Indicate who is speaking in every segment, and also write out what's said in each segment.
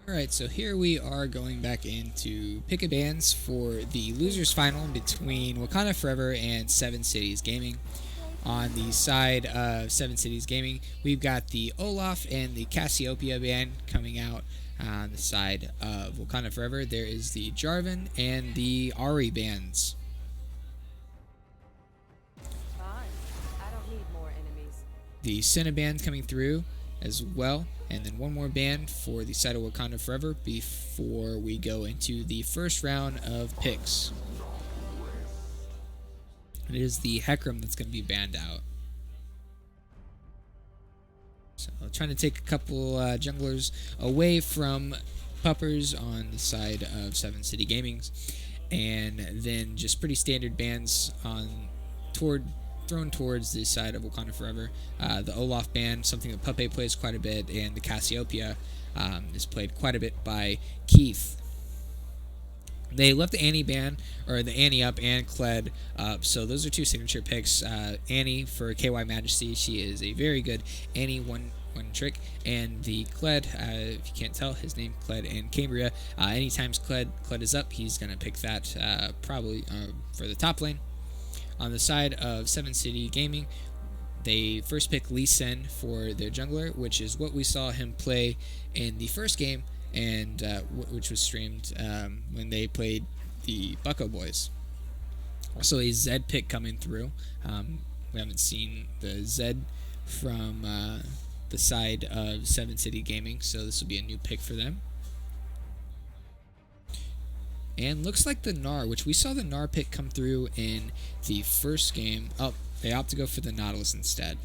Speaker 1: Alright, so here we are going back into pick a bands for the losers final between Wakanda Forever and Seven Cities Gaming. On the side of Seven Cities Gaming, we've got the Olaf and the Cassiopeia band coming out. On the side of Wakanda Forever, there is the Jarvan and the Ari bands.
Speaker 2: Fine. I don't need more enemies.
Speaker 1: The Senna band coming through as well, and then one more band for the side of Wakanda Forever before we go into the first round of picks. It is the Hecarim that's going to be banned out. So trying to take a couple junglers away from puppers on the side of Seven City Gaming's, and then just pretty standard bans on thrown towards the side of Wakanda Forever. The Olaf ban, something that Puppe plays quite a bit, and the Cassiopeia is played quite a bit by Keith. They left the Annie ban, or the Annie up, and Kled up. So those are two signature picks. Annie for KY Majesty. She is a very good Annie one trick. And the Kled, if you can't tell, his name Kled and Cambria. Anytime Kled is up, he's going to pick that probably for the top lane. On the side of Seven City Gaming, they first pick Lee Sin for their jungler, which is what we saw him play in the first game, and which was streamed when they played the Bucko Boys. Also a Zed pick coming through. We haven't seen the Zed from the side of Seven City Gaming, so this will be a new pick for them. And looks like the Gnar, which we saw the Gnar pick come through in the first game. Oh, they opt to go for the Nautilus instead.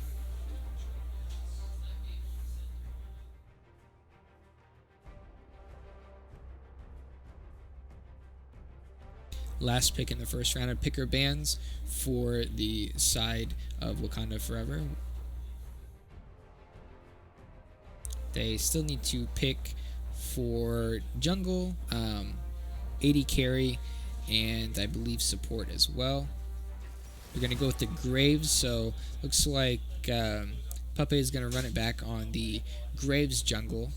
Speaker 1: Last pick in the first round of picker bans for the side of Wakanda Forever. They still need to pick for jungle, AD carry, and I believe support as well. We're going to go with the Graves, so looks like Puppe is going to run it back on the Graves jungle.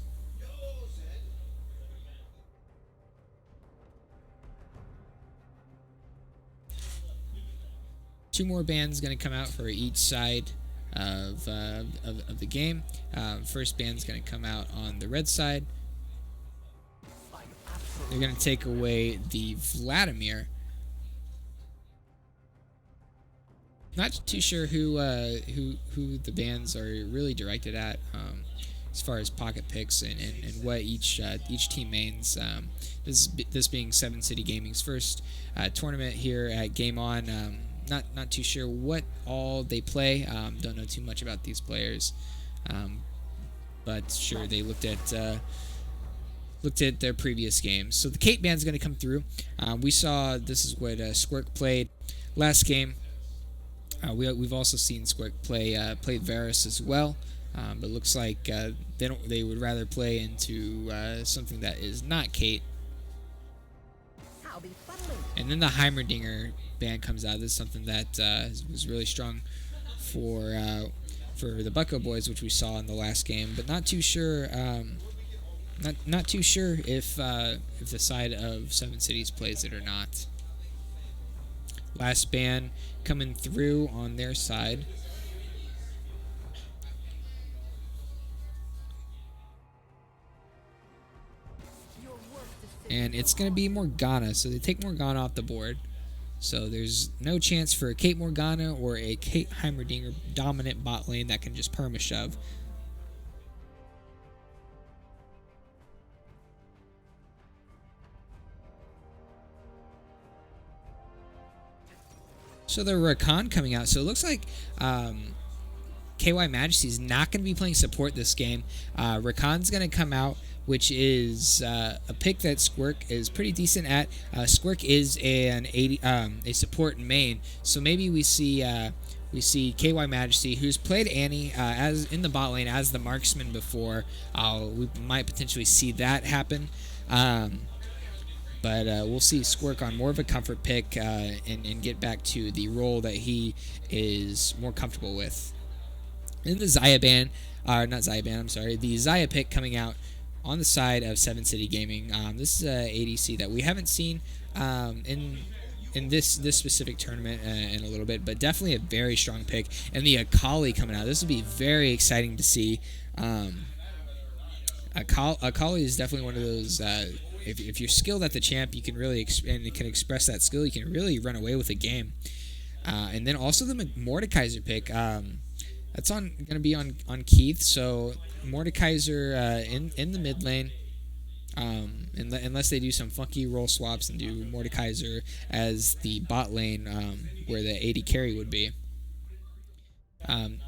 Speaker 1: Two more bans going to come out for each side of the game. First band's going to come out on the red side. They're going to take away the Vladimir. Not too sure who the bans are really directed at as far as pocket picks and what each team mains. This being Seven City Gaming's first tournament here at GameOn. Not too sure what all they play. Don't know too much about these players, but sure they looked at their previous games. So the Kate band's going to come through. We saw this is what Squirk played last game. We've also seen Squirk play Varus as well, but it looks like they would rather play into something that is not Kate. And then the Heimerdinger band comes out. This is something that was really strong for the Bucko Boys, which we saw in the last game, but not too sure. Not too sure if the side of Seven Cities plays it or not. Last band coming through on their side. And it's going to be Morgana, so they take Morgana off the board. So there's no chance for a Kate Morgana or a Kate Heimerdinger dominant bot lane that can just perma-shove. So the Rakan coming out. So it looks like KY Majesty is not going to be playing support this game. Rakan's going to come out, which is a pick that Squirk is pretty decent at. Squirk is a support main, so maybe we see KY Majesty, who's played Annie as in the bot lane as the marksman before. We might potentially see that happen. But we'll see Squirk on more of a comfort pick and get back to the role that he is more comfortable with. And the Xayah ban, not Xayah ban, I'm sorry, the Xayah pick coming out on the side of Seven City Gaming. This is a ADC that we haven't seen in this specific tournament in a little bit, but definitely a very strong pick. And the Akali coming out, this will be very exciting to see. Akali is definitely one of those. If you're skilled at the champ, you can really and you can express that skill. You can really run away with a game. And then also the Mordekaiser pick. That's going to be on Keith. So Mordekaiser in the mid lane. Unless they do some funky role swaps and do Mordekaiser as the bot lane, where the AD carry would be.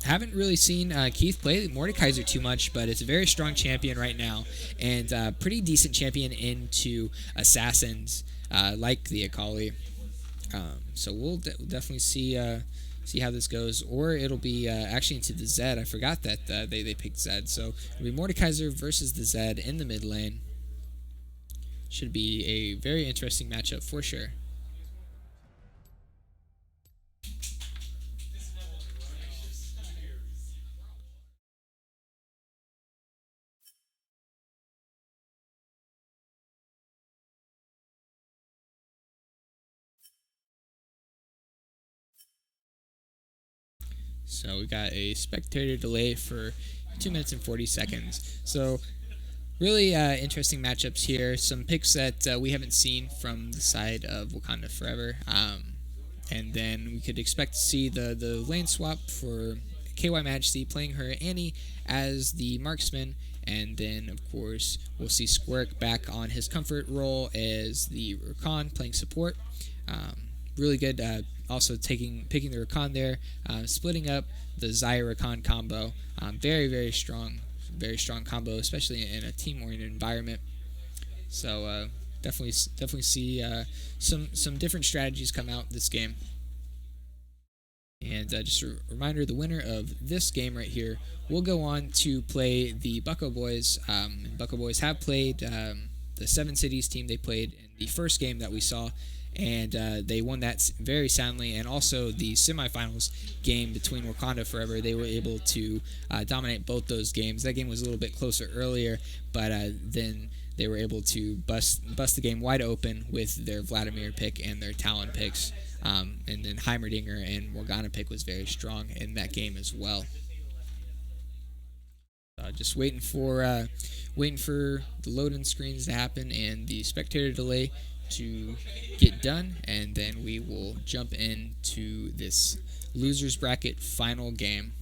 Speaker 1: Haven't really seen Keith play Mordekaiser too much, but it's a very strong champion right now, and pretty decent champion into assassins like the Akali. So we'll definitely see how this goes, or it'll be actually into the Zed. I forgot that they picked Zed, so it'll be Mordekaiser versus the Zed in the mid lane. Should be a very interesting matchup for sure. So we got a spectator delay for 2 minutes and 40 seconds. So really interesting matchups here. Some picks that we haven't seen from the side of Wakanda Forever. And then we could expect to see the lane swap for KY Majesty playing her Annie as the marksman. And then, of course, we'll see Squirk back on his comfort role as the Rakan playing support. Really good. Also picking the Rakan there, splitting up the Xayah Rakan combo. Very strong combo, especially in a team-oriented environment. So definitely see some different strategies come out this game. And just a reminder, the winner of this game right here will go on to play the Bucko Boys. Bucko Boys have played the Seven Cities team. They played in the first game that we saw, and they won that very soundly. And also the semifinals game between Wakanda Forever, they were able to dominate both those games. That game was a little bit closer earlier, but then they were able to bust the game wide open with their Vladimir pick and their Talon picks. And then Heimerdinger and Morgana pick was very strong in that game as well. Just waiting for the loading screens to happen and the spectator delay to get done, and then we will jump into this losers bracket final game.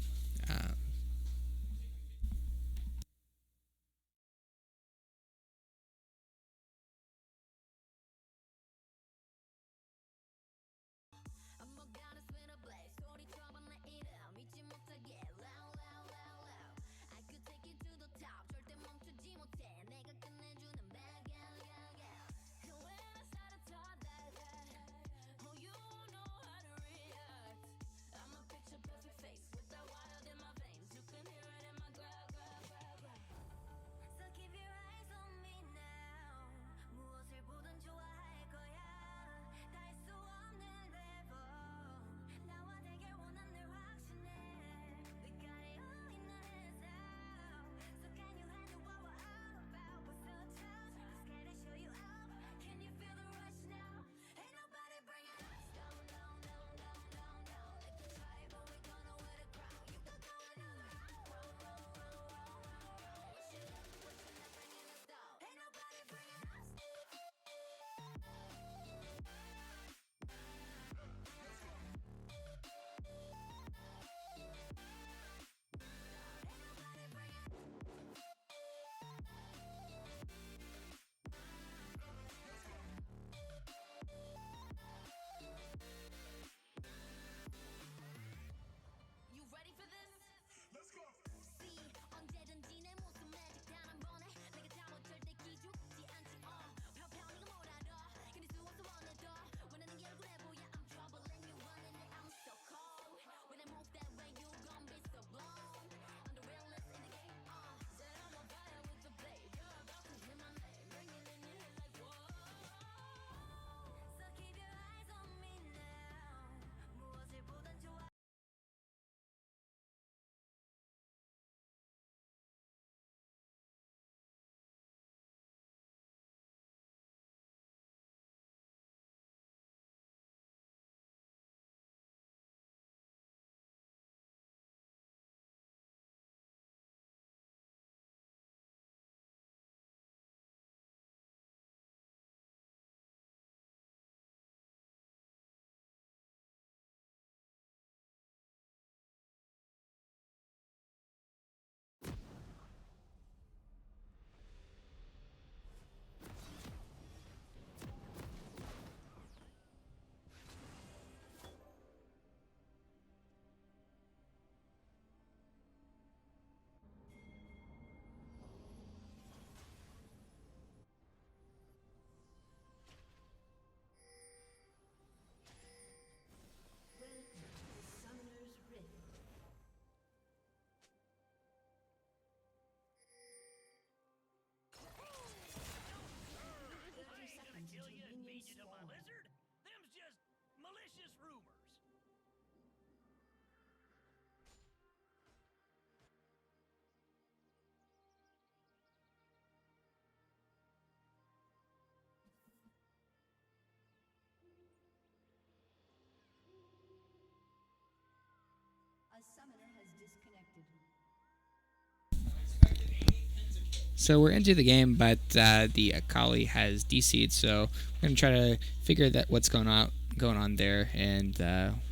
Speaker 1: So we're into the game, but the Akali has DC'd, so we're gonna try to figure that what's going on there, and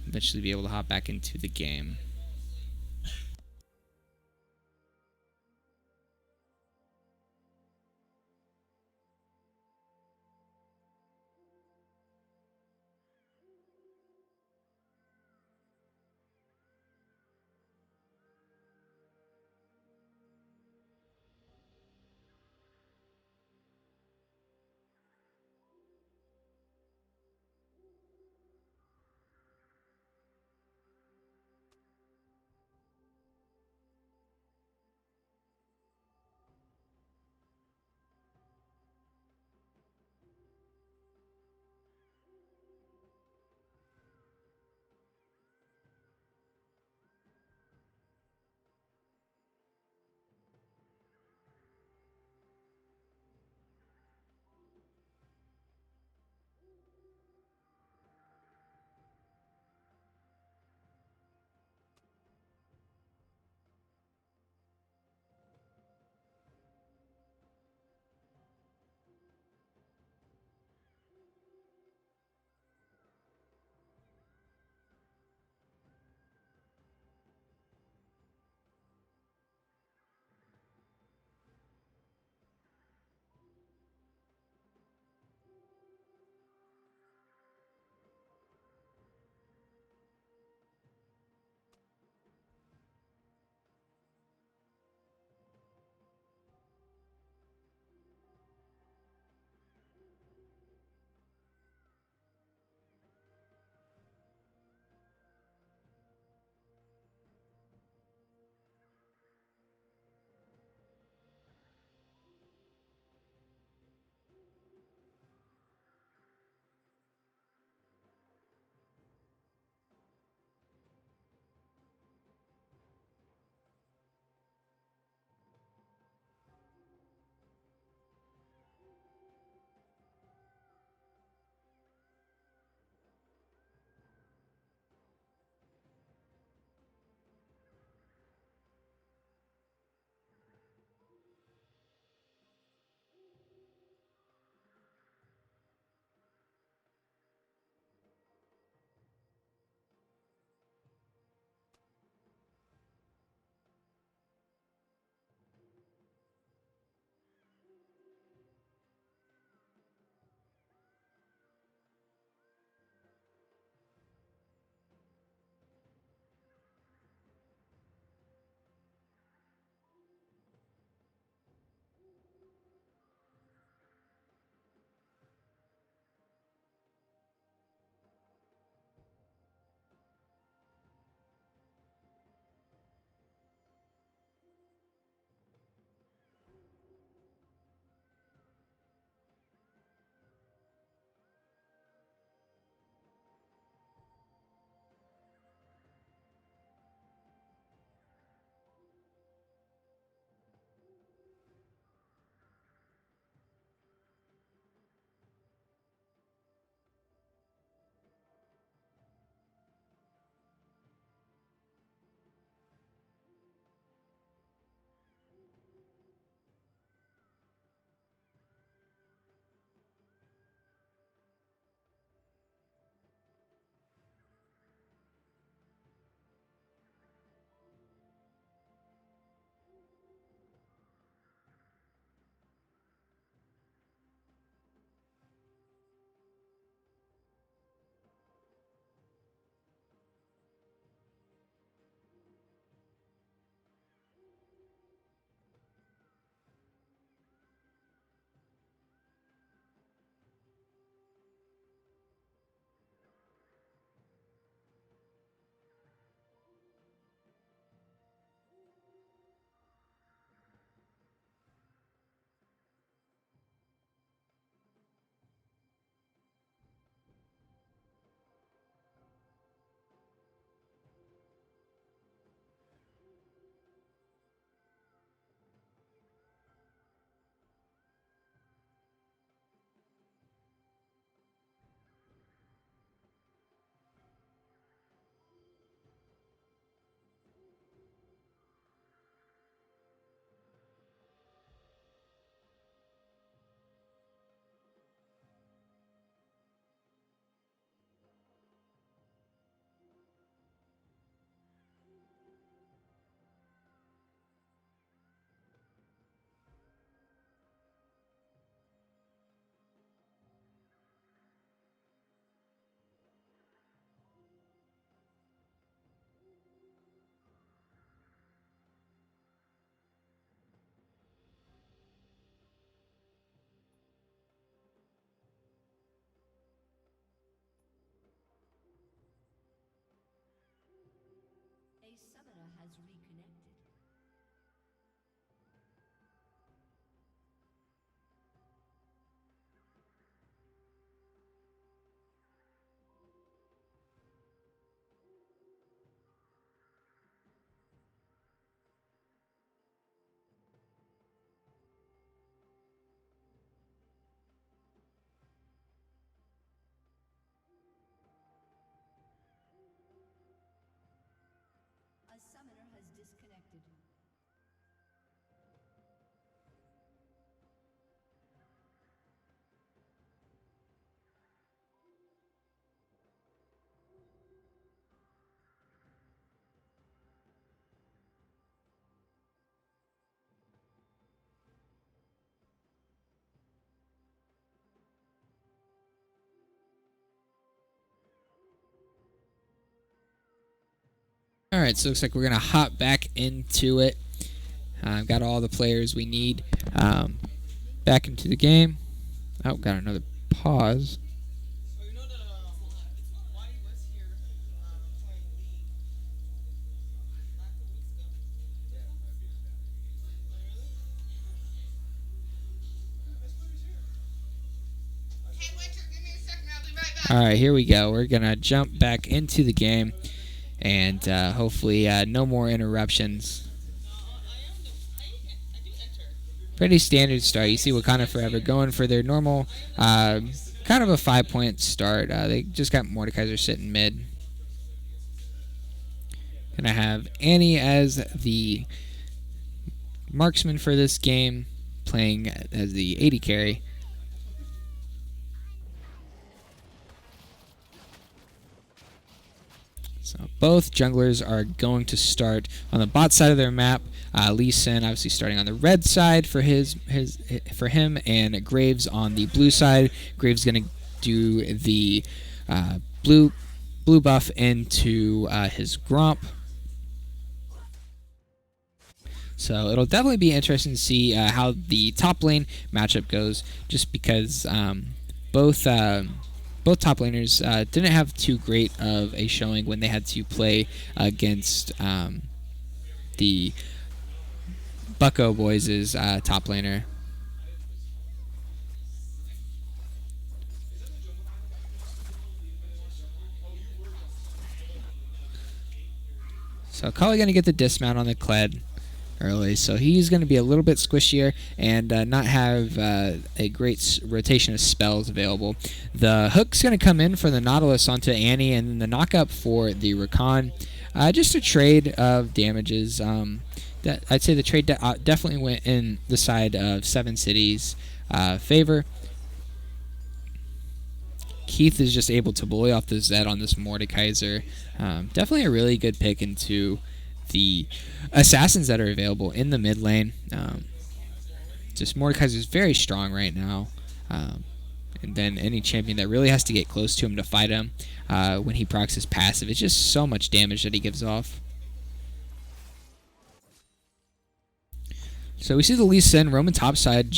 Speaker 1: eventually be able to hop back into the game.
Speaker 3: summoner has reconnected. A summoner has disconnected.
Speaker 1: All right, so it looks like we're gonna hop back into it. I've got all the players we need back into the game. Oh, got another pause. All right, here we go. We're gonna jump back into the game, and hopefully no more interruptions. Pretty standard start. You see Wakanda Forever going for their normal, kind of a 5-point start. They just got Mordekaiser sitting mid. Gonna have Annie as the marksman for this game, playing as the AD carry. So both junglers are going to start on the bot side of their map. Lee Sin obviously starting on the red side for him, and Graves on the blue side. Graves going to do the blue buff into his Gromp. So it'll definitely be interesting to see how the top lane matchup goes, just because both top laners didn't have too great of a showing when they had to play against the Bucko Boys' top laner. So Kali going to get the dismount on the Kled early, so he's going to be a little bit squishier and not have a great rotation of spells available. The hook's going to come in for the Nautilus onto Annie, and then the knockup for the Rakan. Just a trade of damages. I'd say the trade definitely went in the side of Seven Cities' favor. Keith is just able to bully off the Zed on this Mordekaiser. Definitely a really good pick into the assassins that are available in the mid lane. Just Mordekaiser is very strong right now. And then any champion that really has to get close to him to fight him when he procs his passive, it's just so much damage that he gives off. So we see the Lee Sin Roman topside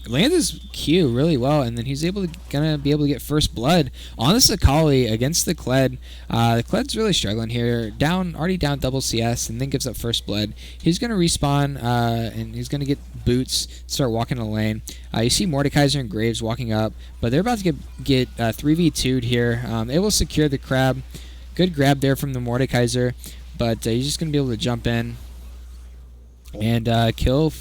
Speaker 1: lands his Q really well, and then he's gonna be able to get first blood on the Sakali against the Kled. The Kled's really struggling here, already down double CS, and then gives up first blood. He's gonna respawn, and he's gonna get boots, start walking the lane. You see Mordekaiser and Graves walking up, but they're about to get 3v2'd here. Able to secure the crab. Good grab there from the Mordekaiser, but he's just gonna be able to jump in and kill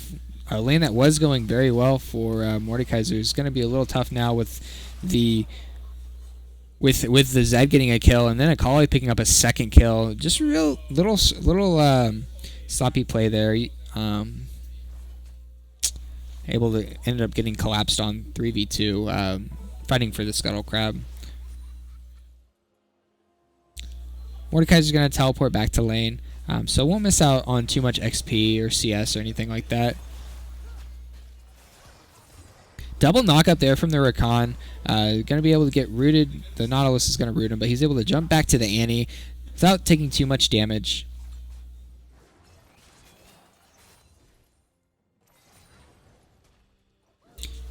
Speaker 1: a lane that was going very well for Mordekaiser. Is going to be a little tough now with the Zed getting a kill, and then Akali picking up a second kill. Just real little sloppy play there. Able to end up getting collapsed on 3v2, fighting for the Scuttle Crab. Mordekaiser's going to teleport back to lane, so won't miss out on too much XP or CS or anything like that. Double knockup there from the Rakan. Going to be able to get rooted. The Nautilus is going to root him, but he's able to jump back to the Annie without taking too much damage.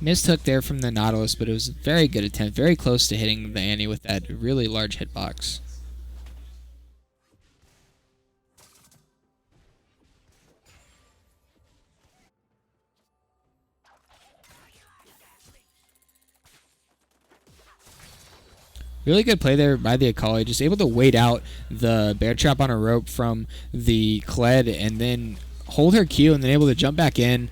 Speaker 1: Missed hook there from the Nautilus, but it was a very good attempt. Very close to hitting the Annie with that really large hitbox. Really good play there by the Akali, just able to wait out the bear trap on a rope from the Kled and then hold her Q and then able to jump back in.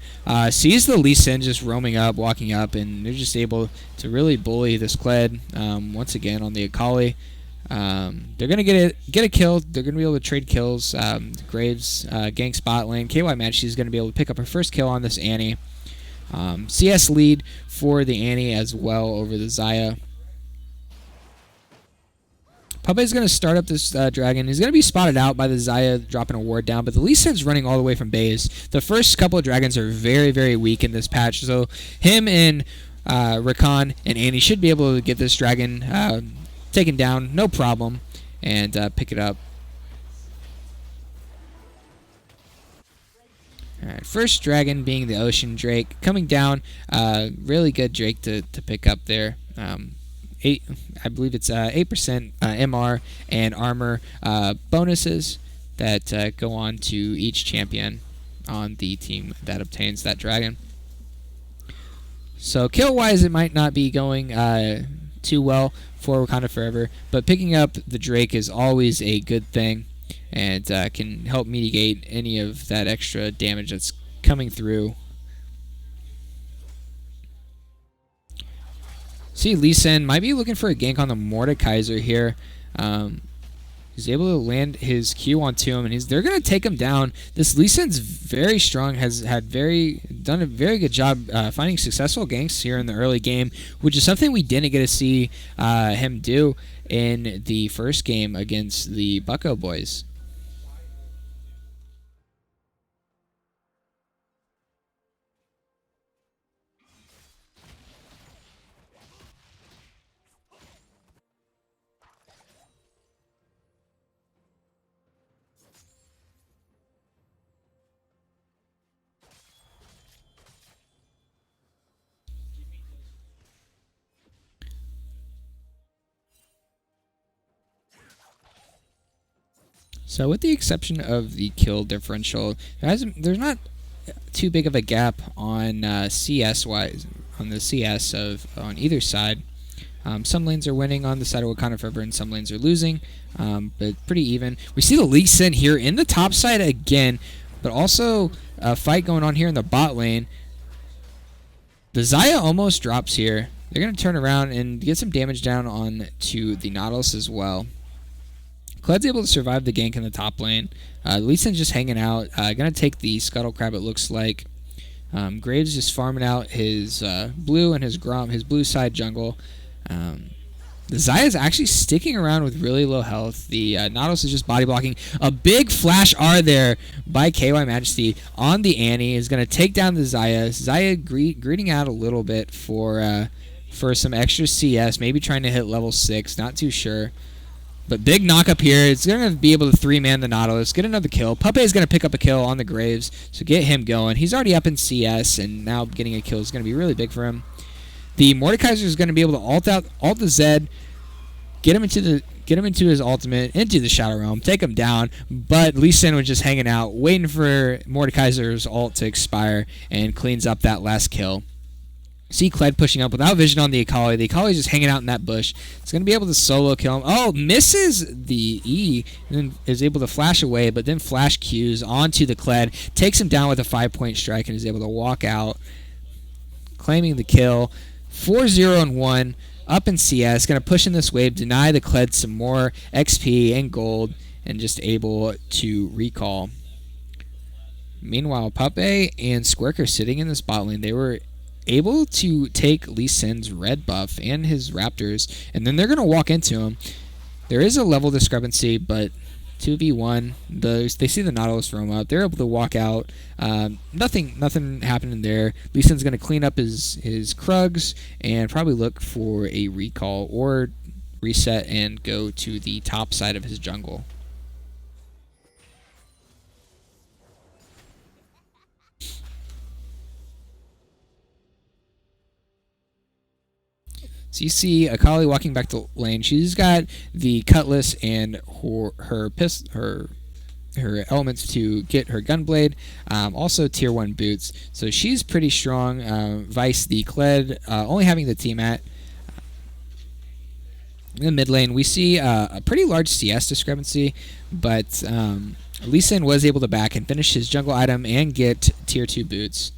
Speaker 1: Sees the Lee Sin just roaming up, walking up, and they're just able to really bully this Kled once again on the Akali. They're gonna get a kill. They're gonna be able to trade kills. Graves gank spot lane. KY Majesty is gonna be able to pick up her first kill on this Annie. CS lead for the Annie as well over the Xayah. Puppet is going to start up this dragon. He's going to be spotted out by the Xayah dropping a ward down, but the Lee Sin's running all the way from base. The first couple of dragons are very, very weak in this patch, so him and Rakan and Annie should be able to get this dragon taken down, no problem, and pick it up. Alright, first dragon being the Ocean Drake. Coming down, really good Drake to pick up there. I believe it's 8% MR and armor bonuses that go on to each champion on the team that obtains that dragon. So kill-wise, it might not be going too well for Wakanda Forever, but picking up the Drake is always a good thing and can help mitigate any of that extra damage that's coming through. See, Lee Sin might be looking for a gank on the Mordekaiser here. He's able to land his Q onto him, and they're going to take him down. This Lee Sin's very strong, has done a very good job finding successful ganks here in the early game, which is something we didn't get to see him do in the first game against the Bucko boys. So with the exception of the kill differential, there's not too big of a gap on CS-wise, on the CS on either side. Some lanes are winning on the side of Wakanda Forever and some lanes are losing, but pretty even. We see the Lee Sin here in the top side again, but also a fight going on here in the bot lane. The Xayah almost drops here. They're going to turn around and get some damage down on to the Nautilus as well. Kled's able to survive the gank in the top lane. Lee Sin's just hanging out. Gonna take the Scuttle Crab, it looks like. Graves just farming out his blue and his Grom, his blue side jungle. The Xayah's actually sticking around with really low health. The Nautilus is just body blocking. A big flash R there by KY Majesty on the Annie is gonna take down the Xayah. Xayah greeting out a little bit for some extra CS, maybe trying to hit level 6, not too sure. But big knock up here. It's going to be able to 3-man the Nautilus, get another kill. Puppet is going to pick up a kill on the Graves, so get him going. He's already up in CS, and now getting a kill is going to be really big for him. The Mordekaiser is going to be able to ult the Zed, get him into his ultimate, into the Shadow Realm, take him down. But Lee Sin was just hanging out, waiting for Mordekaiser's ult to expire, and cleans up that last kill. See Kled pushing up without vision on the Akali. The Akali is just hanging out in that bush. It's going to be able to solo kill him. Oh, misses the E and then is able to flash away, but then flash Qs onto the Kled. Takes him down with a 5-point strike and is able to walk out, claiming the kill. 4-0-1, up in CS. Going to push in this wave, deny the Kled some more XP and gold, and just able to recall. Meanwhile, Puppet and Squirk are sitting in this bot lane. They were able to take Lee Sin's red buff and his Raptors, and then they're going to walk into him. There is a level discrepancy, but 2v1, they see the Nautilus roam up. They're able to walk out. Nothing happening there. Lee Sin's going to clean up his Krugs and probably look for a recall or reset and go to the top side of his jungle. So you see Akali walking back to lane. She's got the cutlass and her elements to get her gunblade. Also tier 1 boots. So she's pretty strong. Vice the Kled only having the team at. In the mid lane, we see a pretty large CS discrepancy, but Lee Sin was able to back and finish his jungle item and get tier 2 boots.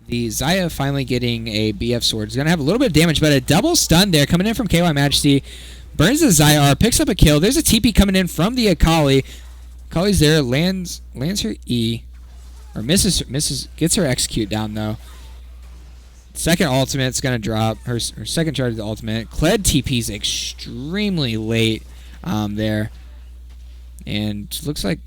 Speaker 1: The Xayah finally getting a BF sword is going to have a little bit of damage, but a double stun there coming in from KY Majesty. Burns the Xayah, picks up a kill. There's a TP coming in from the Akali. Akali's there, lands her E, or misses, gets her execute down though. Second ultimate's going to drop, her second charge of the ultimate. Kled TP's extremely late there. And looks like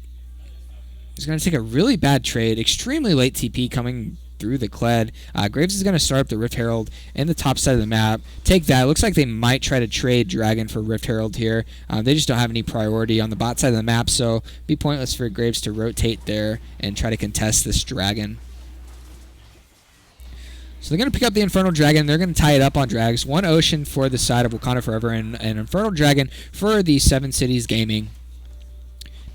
Speaker 1: he's going to take a really bad trade. Extremely late TP coming through the Kled. Graves is going to start up the Rift Herald in the top side of the map. Take that. It looks like they might try to trade Dragon for Rift Herald here. They just don't have any priority on the bot side of the map, so it'd be pointless for Graves to rotate there and try to contest this Dragon. So they're going to pick up the Infernal Dragon. They're going to tie it up on Drags. One Ocean for the side of Wakanda Forever and an Infernal Dragon for the 7 Cities Gaming.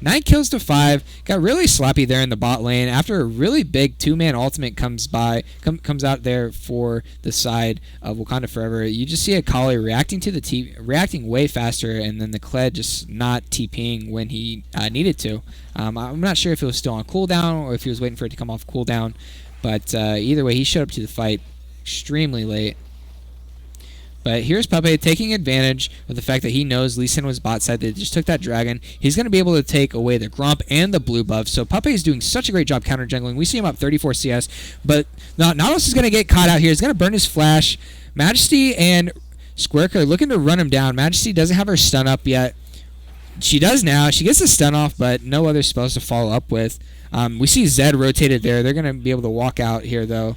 Speaker 1: 9 kills to 5. Got really sloppy there in the bot lane after a really big 2-man ultimate comes out there for the side of Wakanda Forever. You just see Akali reacting to the reacting way faster, and then the Kled just not TPing when he needed to. I'm not sure if it was still on cooldown or if he was waiting for it to come off cooldown, but either way, he showed up to the fight extremely late. But here's Pepe taking advantage of the fact that he knows Lee Sin was bot side. They just took that Dragon. He's going to be able to take away the Grump and the blue buff. So Pepe is doing such a great job counter jungling. We see him up 34 CS. But Nautilus is going to get caught out here. He's going to burn his flash. Majesty and Squirk are looking to run him down. Majesty doesn't have her stun up yet. She does now. She gets the stun off, but no other spells to follow up with. We see Zed rotated there. They're going to be able to walk out here, though.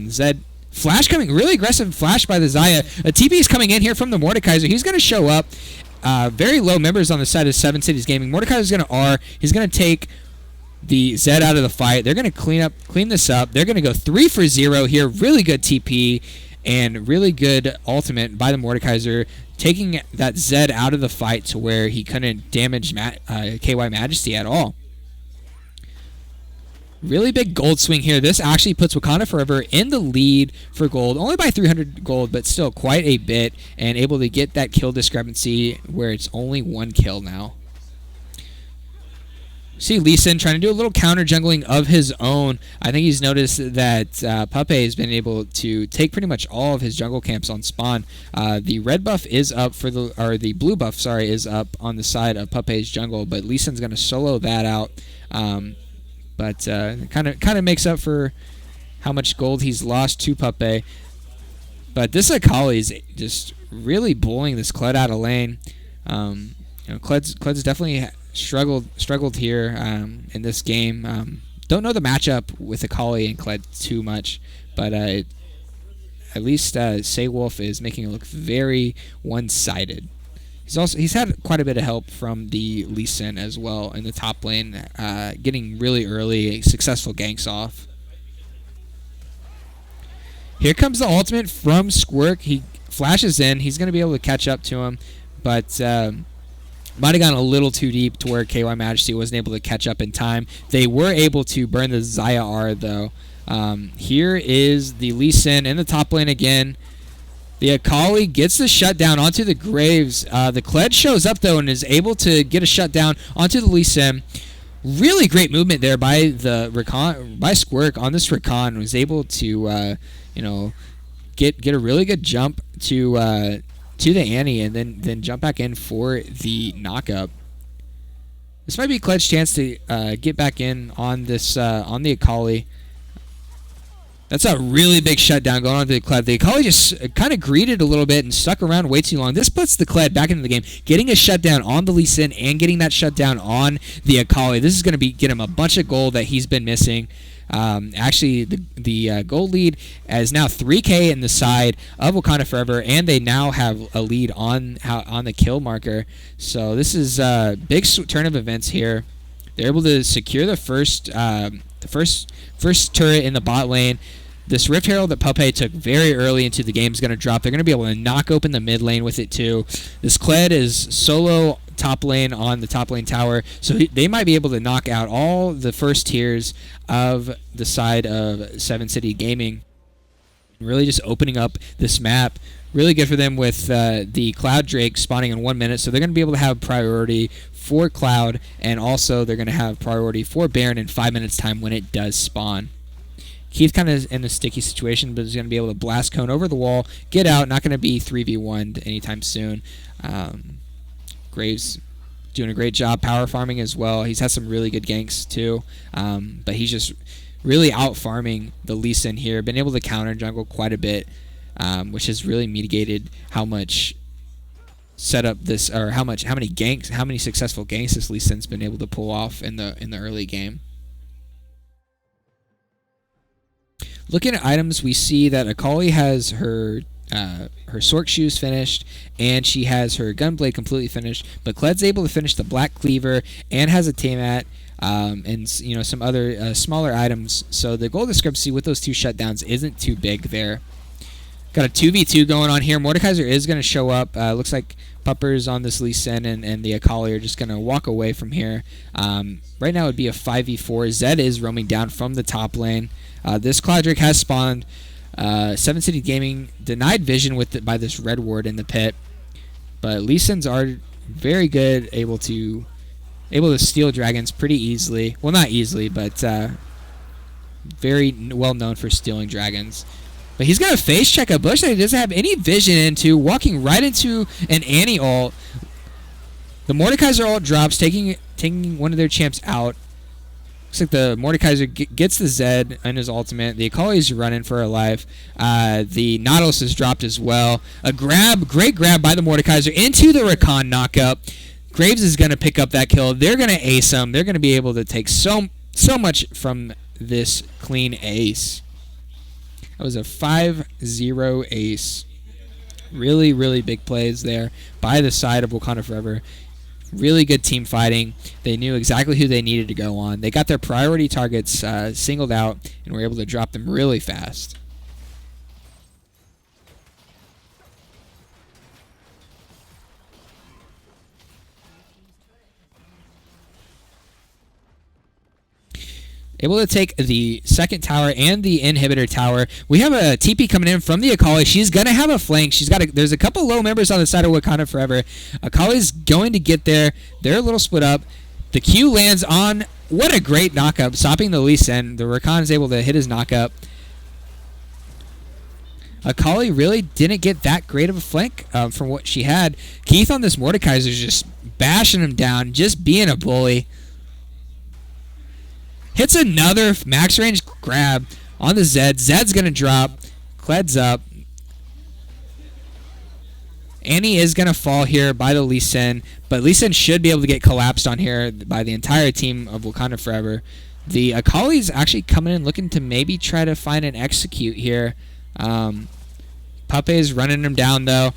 Speaker 1: Zed... Flash coming, really aggressive flash by the Xayah. A TP is coming in here from the Mordekaiser. He's going to show up. Very low members on the side of 7 Cities Gaming. Mordekaiser's going to R. He's going to take the Zed out of the fight. They're going to clean this up. They're going to go 3 for 0 here. Really good TP and really good ultimate by the Mordekaiser, taking that Zed out of the fight to where he couldn't damage KY Majesty at all. Really big gold swing here. This actually puts Wakanda Forever in the lead for gold, only by 300 gold, but still quite a bit, and able to get that kill discrepancy where it's only 1 kill now. See Lee Sin trying to do a little counter jungling of his own. I think he's noticed that Pepe has been able to take pretty much all of his jungle camps on spawn. The red buff is up for the blue buff, sorry, is up on the side of Pepe's jungle, but Lee Sin's going to solo that out. But kind of makes up for how much gold he's lost to Pepe. But this Akali is just really bullying this Kled out of lane. Kled's definitely struggled here in this game. Don't know the matchup with Akali and Kled too much, but at least Saywolf is making it look very one-sided. He's had quite a bit of help from the Lee Sin as well in the top lane, getting really early successful ganks off. Here comes the ultimate from Squirk. He flashes in. He's going to be able to catch up to him, but might have gone a little too deep to where KY Majesty wasn't able to catch up in time. They were able to burn the Xayah R though. Here is the Lee Sin in the top lane again. The Akali gets the shutdown onto the Graves. The Kled shows up, though, and is able to get a shutdown onto the Lee Sin. Really great movement there by Squirk on this Rakan. Was able to, get a really good jump to the Annie, and then jump back in for the knockup. This might be Kled's chance to get back in on this on the Akali. That's a really big shutdown going on to the Kled. The Akali just kind of greeted a little bit and stuck around way too long. This puts the Kled back into the game, getting a shutdown on the Lee Sin and getting that shutdown on the Akali. This is going to get him a bunch of gold that he's been missing. Actually, the gold lead is now 3K in the side of Wakanda Forever, and they now have a lead on the kill marker. So this is a big turn of events here. They're able to secure the first turret in the bot lane. This Rift Herald that Pepe took very early into the game is going to drop. They're going to be able to knock open the mid lane with it too. This Kled is solo top lane on the top lane tower, so they might be able to knock out all the first tiers of the side of Seven City Gaming, really just opening up this map. Really good for them with the Cloud Drake spawning in 1 minute, so they're going to be able to have priority for Cloud, and also they're going to have priority for Baron in 5 minutes time when it does spawn. Keith kind of in a sticky situation, but is going to be able to blast cone over the wall, get out, not going to be 3v1'd anytime soon. Graves doing a great job power farming as well. He's had some really good ganks too, but he's just really out farming the Lee Sin here. Been able to counter jungle quite a bit, which has really mitigated how much setup this, or how many successful ganks this Lee Sin's been able to pull off in the early game. Looking at items, we see that Akali has her Sork shoes finished, and she has her gunblade completely finished. But Kled's able to finish the black cleaver and has a Tamat, and some other smaller items. So the goal discrepancy with those two shutdowns isn't too big there. Got a 2v2 going on here. Mordekaiser is going to show up. Looks like Puppers on this Lee Sin and the Akali are just going to walk away from here. Right now it would be a 5v4. Zed is roaming down from the top lane. This Cloud Drake has spawned. Seven City Gaming denied vision by this red ward in the pit, but Lee Sins are very good, able to steal dragons pretty easily. Well, not easily, but very well known for stealing dragons. But he's going to face check a bush that he doesn't have any vision into, walking right into an Annie ult. The Mordekaiser ult drops, taking one of their champs out. Looks like the Mordekaiser gets the Zed in his ultimate. The Akali's running for her life. The Nautilus is dropped as well. A great grab by the Mordekaiser into the Rakan knockup. Graves is going to pick up that kill. They're going to ace him. They're going to be able to take so much from this clean ace. That was a 5-0 ace. Really, really big plays there by the side of Wakanda Forever. Really good team fighting. They knew exactly who they needed to go on. They got their priority targets singled out and were able to drop them really fast. Able to take the second tower and the inhibitor tower. We have a TP coming in from the Akali. She's going to have a flank. There's a couple low members on the side of Wakanda Forever. Akali's going to get there. They're a little split up. The Q lands on. What a great knockup. Stopping the Lee Sin. The Rakan is able to hit his knockup. Akali really didn't get that great of a flank from what she had. Keith on this Mordekaiser is just bashing him down, just being a bully. Hits another max range grab on the Zed. Zed's going to drop. Kled's up. Annie is going to fall here by the Lee Sin, but Lee Sin should be able to get collapsed on here by the entire team of Wakanda Forever. The Akali's actually coming in looking to maybe try to find an execute here. Puppey's running him down, though.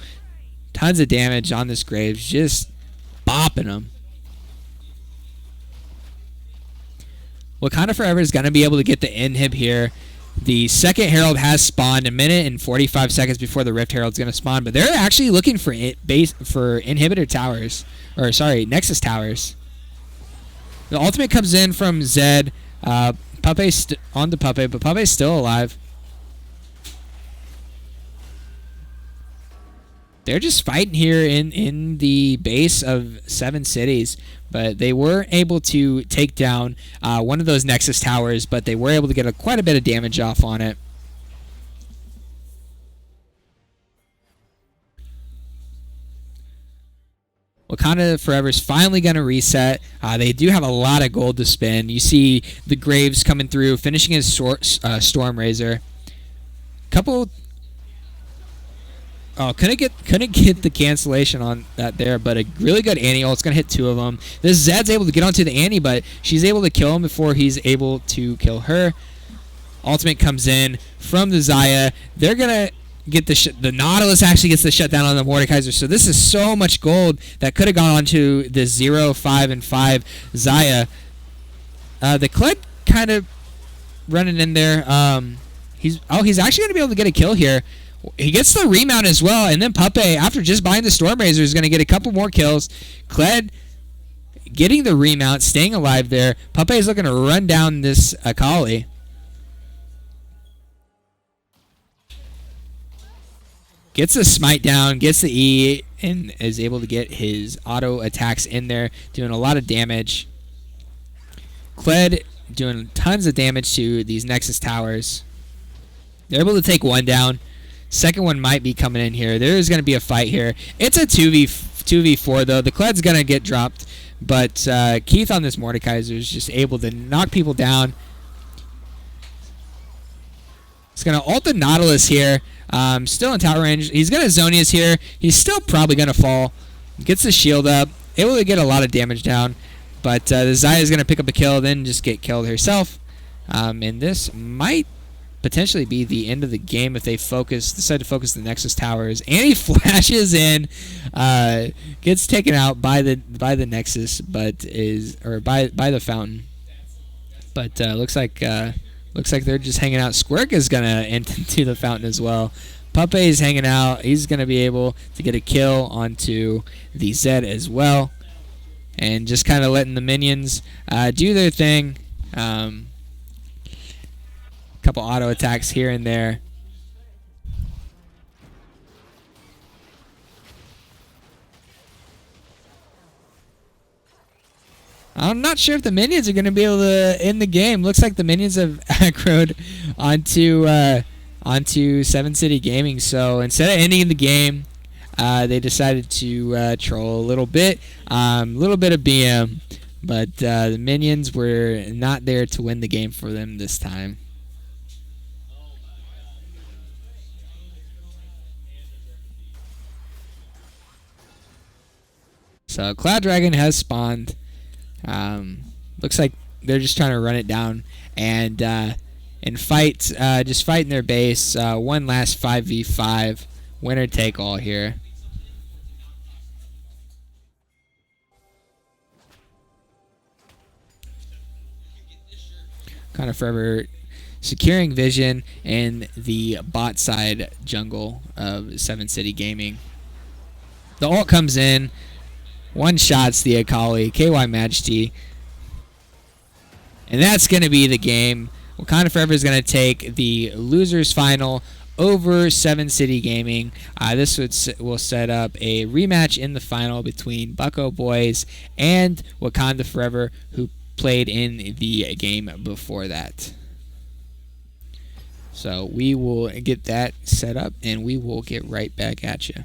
Speaker 1: Tons of damage on this Graves, just bopping him. Wakanda Forever is going to be able to get the inhib here. The second Herald has spawned a minute and 45 seconds before the Rift Herald's going to spawn, but they're actually looking for inhibitor towers, or sorry, Nexus towers. The ultimate comes in from Zed. Puppey's on the Puppey, but Puppey's still alive. They're just fighting here in the base of Seven Cities, but they were able to take down one of those Nexus towers, but they were able to get quite a bit of damage off on it. Wakanda Forever is finally going to reset. They do have a lot of gold to spend. You see the Graves coming through, finishing his Storm Razor. Couple... Oh, couldn't get the cancellation on that there, but a really good Annie ult. It's going to hit two of them. This Zed's able to get onto the Annie, but she's able to kill him before he's able to kill her. Ultimate comes in from the Xayah. They're going to get the Nautilus actually gets the shutdown on the Mordekaiser. So this is so much gold that could have gone onto the 0, 5, and 5 Xayah. The Kled kind of running in there. He's actually going to be able to get a kill here. He gets the remount as well, and then Puppey, after just buying the Stormrazor, is going to get a couple more kills. Kled getting the remount, staying alive there. Puppey is looking to run down this Akali. Gets the smite down, gets the E, and is able to get his auto attacks in there, doing a lot of damage. Kled doing tons of damage to these Nexus towers. They're able to take one down. Second one might be coming in here. There is going to be a fight here. It's a 2v4, though. The Kled's going to get dropped, but Keith on this Mordekaiser is just able to knock people down. He's going to ult the Nautilus here. Still in tower range. He's going to Zonius here. He's still probably going to fall. Gets the shield up. Able to get a lot of damage down. But the Xayah is going to pick up a kill, then just get killed herself. And this might potentially be the end of the game if they decide to focus the Nexus towers. And he flashes in, gets taken out by the Nexus, but by the fountain. But looks like they're just hanging out. Squirk is gonna into the fountain as well. Puppey is hanging out. He's gonna be able to get a kill onto the Zed as well, and just kind of letting the minions do their thing. Couple auto attacks here and there. I'm not sure if the minions are going to be able to end the game. Looks like the minions have aggroed onto 7 City Gaming. So instead of ending the game, they decided to troll a little bit of BM. But the minions were not there to win the game for them this time. So Cloud Dragon has spawned. Looks like they're just trying to run it down and fight, just fight in their base. One last 5v5, winner take all here. Kind of forever securing vision in the bot side jungle of 7 City Gaming. The ult comes in. One shots the Akali, KY Majesty. And that's going to be the game. Wakanda Forever is going to take the losers final over 7 City Gaming. This will set up a rematch in the final between Bucko Boys and Wakanda Forever, who played in the game before that. So we will get that set up, and we will get right back at you.